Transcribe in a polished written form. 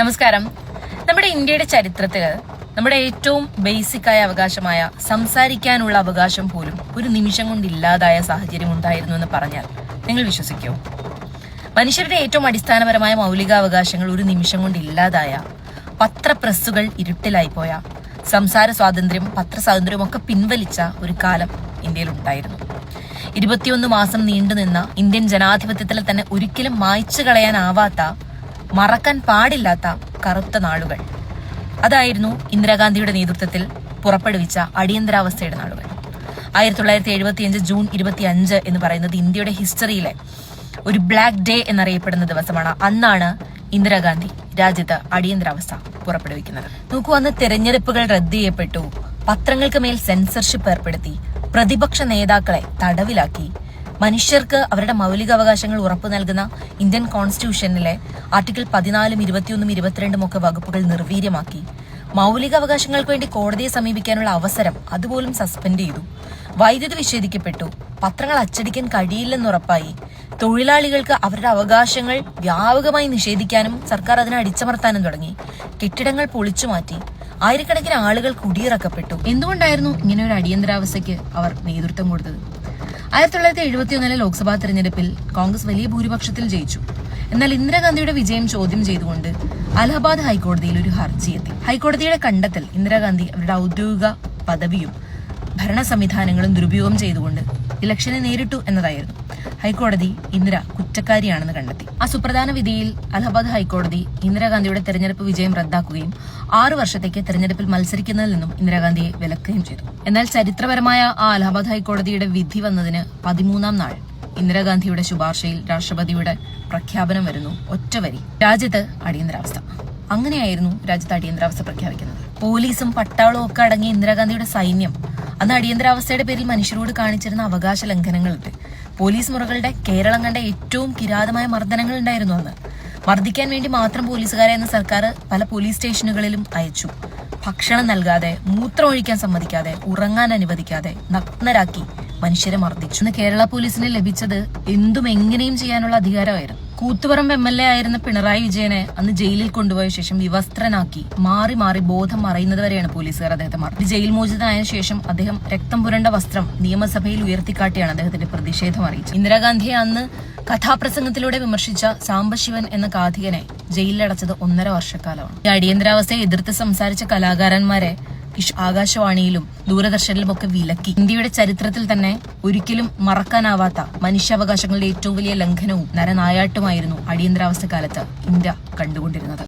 നമസ്കാരം. നമ്മുടെ ഇന്ത്യയുടെ ചരിത്രത്തിൽ നമ്മുടെ ഏറ്റവും ബേസിക്കായ അവകാശമായ സംസാരിക്കാനുള്ള അവകാശം പോലും ഒരു നിമിഷം കൊണ്ട് ഇല്ലാതായ സാഹചര്യം ഉണ്ടായിരുന്നു എന്ന് പറഞ്ഞാൽ നിങ്ങൾ വിശ്വസിക്കുമോ? മനുഷ്യരുടെ ഏറ്റവും അടിസ്ഥാനപരമായ മൗലികാവകാശങ്ങൾ ഒരു നിമിഷം കൊണ്ട് ഇല്ലാതായ, പത്രപ്രസ്സുകൾ ഇരുട്ടിലായിപ്പോയ, സംസാര സ്വാതന്ത്ര്യം പത്രസ്വാതന്ത്ര്യവും ഒക്കെ പിൻവലിച്ച ഒരു കാലം ഇന്ത്യയിൽ ഉണ്ടായിരുന്നു. 21 മാസം നീണ്ടുനിന്ന ഇന്ത്യൻ ജനാധിപത്യത്തിൽ തന്നെ ഒരിക്കലും മായ്ച്ചു കളയാനാവാത്ത, മറക്കാൻ പാടില്ലാത്ത കറുത്ത നാളുകൾ. അതായിരുന്നു ഇന്ദിരാഗാന്ധിയുടെ നേതൃത്വത്തിൽ പുറപ്പെടുവിച്ച അടിയന്തരാവസ്ഥയുടെ നാളുകൾ. 1975 ജൂൺ 25 എന്ന് പറയുന്നത് ഇന്ത്യയുടെ ഹിസ്റ്ററിയിലെ ഒരു ബ്ലാക്ക് ഡേ എന്നറിയപ്പെടുന്ന ദിവസമാണ്. അന്നാണ് ഇന്ദിരാഗാന്ധി രാജ്യത്ത് അടിയന്തരാവസ്ഥ പുറപ്പെടുവിക്കുന്നത്. നോക്കൂ, അന്ന് തെരഞ്ഞെടുപ്പുകൾ റദ്ദ് ചെയ്യപ്പെട്ടു, പത്രങ്ങൾക്ക് മേൽ സെൻസർഷിപ്പ് ഏർപ്പെടുത്തി, പ്രതിപക്ഷ നേതാക്കളെ തടവിലാക്കി, മനുഷ്യർക്ക് അവരുടെ മൗലികാവകാശങ്ങൾ ഉറപ്പു നൽകുന്ന ഇന്ത്യൻ കോൺസ്റ്റിറ്റ്യൂഷനിലെ ആർട്ടിക്കിൾ 14, 21, 22 ഒക്കെ വകുപ്പുകൾ നിർവീര്യമാക്കി. മൗലികാവകാശങ്ങൾക്ക് വേണ്ടി കോടതിയെ സമീപിക്കാനുള്ള അവസരം അതുപോലും സസ്പെൻഡ് ചെയ്തു. വൈദ്യുതി വിച്ഛേദിക്കപ്പെട്ടു. പത്രങ്ങൾ അച്ചടിക്കാൻ കഴിയില്ലെന്നുറപ്പായി. തൊഴിലാളികൾക്ക് അവരുടെ അവകാശങ്ങൾ വ്യാപകമായി നിഷേധിക്കാനും സർക്കാർ അതിനെ അടിച്ചമർത്താനും തുടങ്ങി. കെട്ടിടങ്ങൾ പൊളിച്ചു മാറ്റി. ആയിരക്കണക്കിന് ആളുകൾ കുടിയിറക്കപ്പെട്ടു. എന്തുകൊണ്ടായിരുന്നു ഇങ്ങനെ ഒരു അടിയന്തരാവസ്ഥയ്ക്ക് അവർ നേതൃത്വം കൊടുത്തത്? 1971 ലോക്സഭാ തെരഞ്ഞെടുപ്പിൽ കോൺഗ്രസ് വലിയ ഭൂരിപക്ഷത്തിൽ ജയിച്ചു. എന്നാൽ ഇന്ദിരാഗാന്ധിയുടെ വിജയം ചോദ്യം ചെയ്തുകൊണ്ട് അലഹബാദ് ഹൈക്കോടതിയിൽ ഒരു ഹർജി എത്തി. ഹൈക്കോടതിയുടെ കണ്ടെത്തൽ ഇന്ദിരാഗാന്ധി അവരുടെ ഔദ്യോഗിക പദവിയും ഭരണ സംവിധാനങ്ങളും ദുരുപയോഗം ചെയ്തുകൊണ്ട് ഇലക്ഷനെ നേരിട്ടു എന്നതായിരുന്നു. ഹൈക്കോടതി ഇന്ദിര കുറ്റക്കാരിയാണെന്ന് കണ്ടെത്തി. ആ സുപ്രധാന വിധിയിൽ അലഹബാദ് ഹൈക്കോടതി ഇന്ദിരാഗാന്ധിയുടെ തെരഞ്ഞെടുപ്പ് വിജയം റദ്ദാക്കുകയും 6 വർഷത്തേക്ക് തെരഞ്ഞെടുപ്പിൽ മത്സരിക്കുന്നതിൽ നിന്നും ഇന്ദിരാഗാന്ധിയെ വിലക്കുകയും ചെയ്തു. എന്നാൽ ചരിത്രപരമായ ആ അലഹബാദ് ഹൈക്കോടതിയുടെ വിധി വന്നതിന് 13ാം നാൾ ഇന്ദിരാഗാന്ധിയുടെ ശുപാർശയിൽ രാഷ്ട്രപതിയുടെ പ്രഖ്യാപനം വരുന്നു. ഒറ്റവരി: രാജ്യത്ത് അടിയന്തരാവസ്ഥ. അങ്ങനെയായിരുന്നു രാജ്യത്ത് അടിയന്തരാവസ്ഥ പ്രഖ്യാപിക്കുന്നത്. പോലീസും പട്ടാളവും ഒക്കെ അടങ്ങിയ ഇന്ദിരാഗാന്ധിയുടെ സൈന്യം അന്ന് അടിയന്തരാവസ്ഥയുടെ പേരിൽ മനുഷ്യരോട് കാണിച്ചിരുന്ന അവകാശ ലംഘനങ്ങളുണ്ട്. പോലീസ് മുറകളുടെ കേരളം കണ്ട ഏറ്റവും കിരാതമായ മർദ്ദനങ്ങൾ ഉണ്ടായിരുന്നു അന്ന്. മർദ്ദിക്കാൻ വേണ്ടി മാത്രം പോലീസുകാരെ എന്ന സർക്കാർ പല പോലീസ് സ്റ്റേഷനുകളിലും അയച്ചു. ഭക്ഷണം നൽകാതെ, മൂത്രം ഒഴിക്കാൻ സമ്മതിക്കാതെ, ഉറങ്ങാൻ അനുവദിക്കാതെ നഗ്നരാക്കി മനുഷ്യരെ മർദ്ദിച്ചു. ഇന്ന് കേരള പോലീസിന് ലഭിച്ചത് എന്തും എങ്ങനെയും ചെയ്യാനുള്ള അധികാരമായിരുന്നു. കൂത്തുപറമ്പ് MLA ആയിരുന്ന പിണറായി വിജയനെ അന്ന് ജയിലിൽ കൊണ്ടുപോയ ശേഷം വിവസ്ത്രനാക്കി മാറി മാറി ബോധം മറയുന്നത് വരെയാണ് പോലീസുകാർ അദ്ദേഹത്തെ മർദ്ദിച്ചത്. ജയിൽ മോചിതനായ ശേഷം അദ്ദേഹം രക്തം പുരണ്ട വസ്ത്രം നിയമസഭയിൽ ഉയർത്തിക്കാട്ടിയാണ് അദ്ദേഹത്തിന്റെ പ്രതിഷേധം അറിയിച്ചത്. ഇന്ദിരാഗാന്ധിയെ അന്ന് കഥാപ്രസംഗത്തിലൂടെ വിമർശിച്ച സാംബശിവൻ എന്ന കാഥികനെ ജയിലിലടച്ചത് 1.5 വർഷക്കാലമാണ്. ഈ അടിയന്തരാവസ്ഥയെ എതിർത്ത് സംസാരിച്ച കലാകാരന്മാരെ ആകാശവാണിയിലും ദൂരദർശനിലും ഒക്കെ വിലക്കി. ഇന്ത്യയുടെ ചരിത്രത്തിൽ തന്നെ ഒരിക്കലും മറക്കാനാവാത്ത മനുഷ്യാവകാശങ്ങളുടെ ഏറ്റവും വലിയ ലംഘനവും നരനായാട്ടുമായിരുന്നു അടിയന്തരാവസ്ഥ കാലത്ത് ഇന്ത്യ കണ്ടുകൊണ്ടിരുന്നത്.